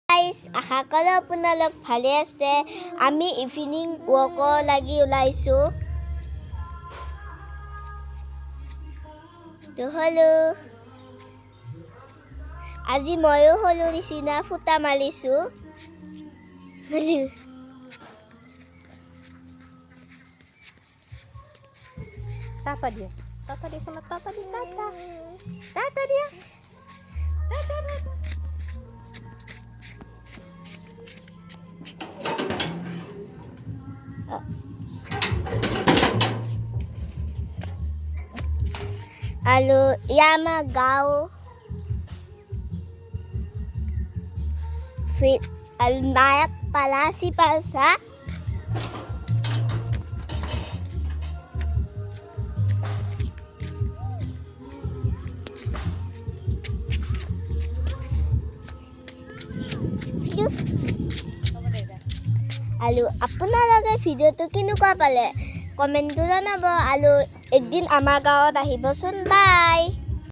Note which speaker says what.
Speaker 1: Guys আশা কৰো আপোনালোক ভালে আছে আমি ইভিনিং ৱাক লাগি ওলাইছো তো হলো আজি ময়ো হলো নিচিনা ফুটা মাৰিছো হলো
Speaker 2: Tata dia. Tata dia kalau tata dia tata. Tata dia. Tata tata.
Speaker 1: Halo Yama Gao Fit Almayak pala si Palsa আৰু আপোনালোকে ভিডিওটো কেনেকুৱা পালে কমেন্ট জনাব আৰু একদিন আমাৰ গাঁৱত আহিবচোন বাই